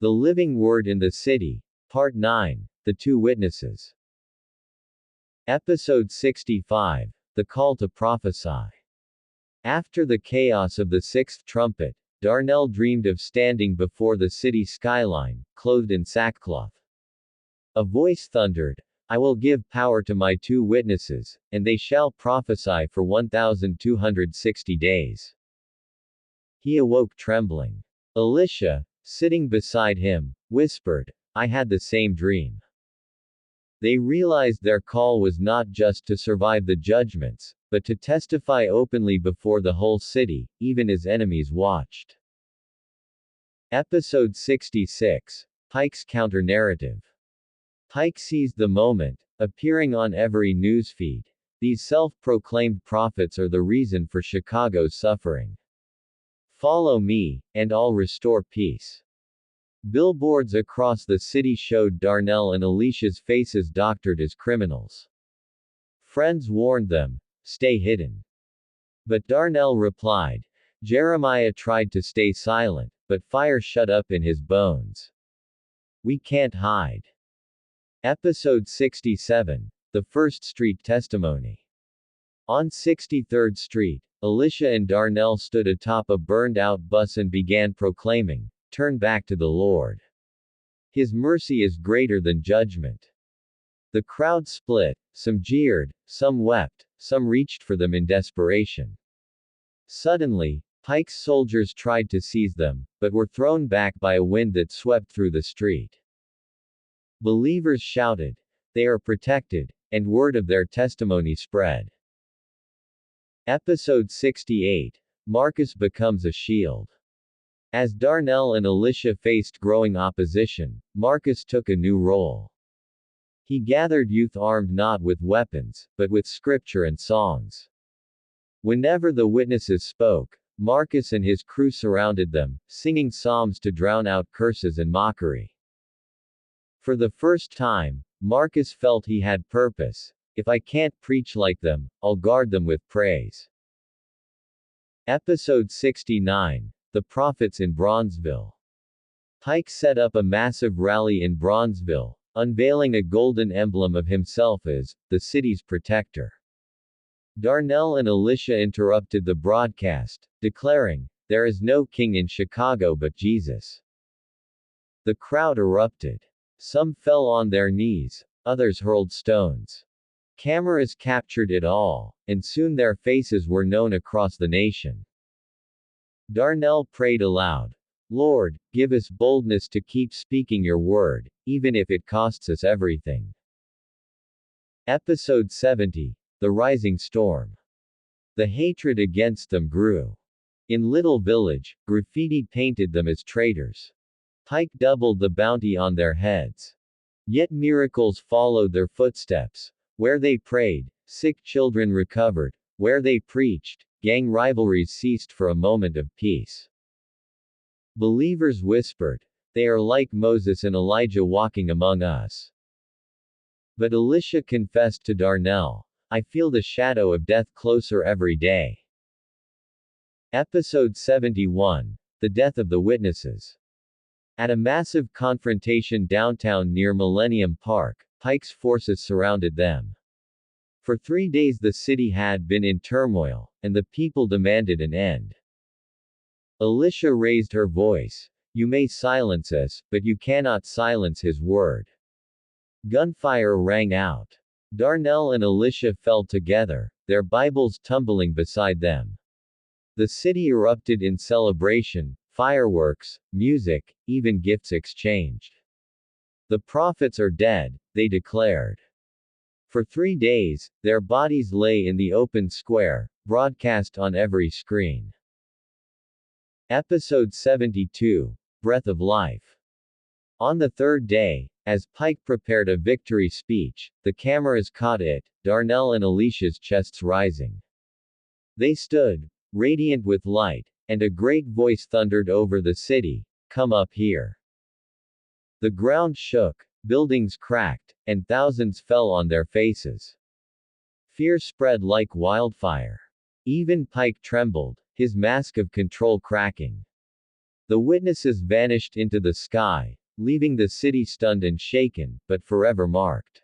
The Living Word in the City, Part 9, The Two Witnesses. Episode 65, The Call to Prophesy. After the chaos of the sixth trumpet, Darnell dreamed of standing before the city skyline, clothed in sackcloth. A voice thundered, "I will give power to my two witnesses, and they shall prophesy for 1,260 days." He awoke trembling. Elisha, sitting beside him, whispered, "I had the same dream." They realized their call was not just to survive the judgments, but to testify openly before the whole city, even as enemies watched. Episode 66, Pike's Counter-Narrative. Pike seized the moment, appearing on every newsfeed. These self-proclaimed prophets are the reason for Chicago's suffering. "Follow me, and I'll restore peace." Billboards across the city showed Darnell and Elisha's faces doctored as criminals. Friends warned them, "Stay hidden." But Darnell replied. Jeremiah tried to stay silent, but fire shut up in his bones. "We can't hide." Episode 67, The First Street Testimony. On 63rd Street, Elisha and Darnell stood atop a burned-out bus and began proclaiming, "Turn back to the Lord. His mercy is greater than judgment." The crowd split, some jeered, some wept, some reached for them in desperation. Suddenly, Pike's soldiers tried to seize them, but were thrown back by a wind that swept through the street. Believers shouted, "They are protected," and word of their testimony spread. Episode 68, Marcus Becomes a Shield. As Darnell and Elisha faced growing opposition, Marcus took a new role. He gathered youth armed not with weapons, but with scripture and songs. Whenever the witnesses spoke, Marcus and his crew surrounded them, singing psalms to drown out curses and mockery. For the first time, Marcus felt he had purpose. "If I can't preach like them, I'll guard them with praise." Episode 69, The Prophets in Bronzeville. Pike set up a massive rally in Bronzeville, unveiling a golden emblem of himself as the city's protector. Darnell and Elisha interrupted the broadcast, declaring, "There is no king in Chicago but Jesus." The crowd erupted. Some fell on their knees, others hurled stones. Cameras captured it all, and soon their faces were known across the nation. Darnell prayed aloud, "Lord, give us boldness to keep speaking your word, even if it costs us everything." Episode 70, The Rising Storm. The hatred against them grew. In Little Village, graffiti painted them as traitors. Pike doubled the bounty on their heads. Yet miracles followed their footsteps. Where they prayed, sick children recovered. Where they preached, gang rivalries ceased for a moment of peace. Believers whispered, "They are like Moses and Elijah walking among us." But Elisha confessed to Darnell, "I feel the shadow of death closer every day." Episode 71, The Death of the Witnesses. At a massive confrontation downtown near Millennium Park, Pike's forces surrounded them. For 3 days the city had been in turmoil, and the people demanded an end. Elisha raised her voice, "You may silence us, but you cannot silence his word." Gunfire rang out. Darnell and Elisha fell together, their Bibles tumbling beside them. The city erupted in celebration, fireworks, music, even gifts exchanged. "The prophets are dead," they declared. For 3 days, their bodies lay in the open square, broadcast on every screen. Episode 72, Breath of Life. On the third day, as Pike prepared a victory speech, the cameras caught it, Darnell and Elisha's chests rising. They stood, radiant with light, and a great voice thundered over the city, "Come up here." The ground shook, buildings cracked, and thousands fell on their faces. Fear spread like wildfire. Even Pike trembled, his mask of control cracking. The witnesses vanished into the sky, leaving the city stunned and shaken, but forever marked.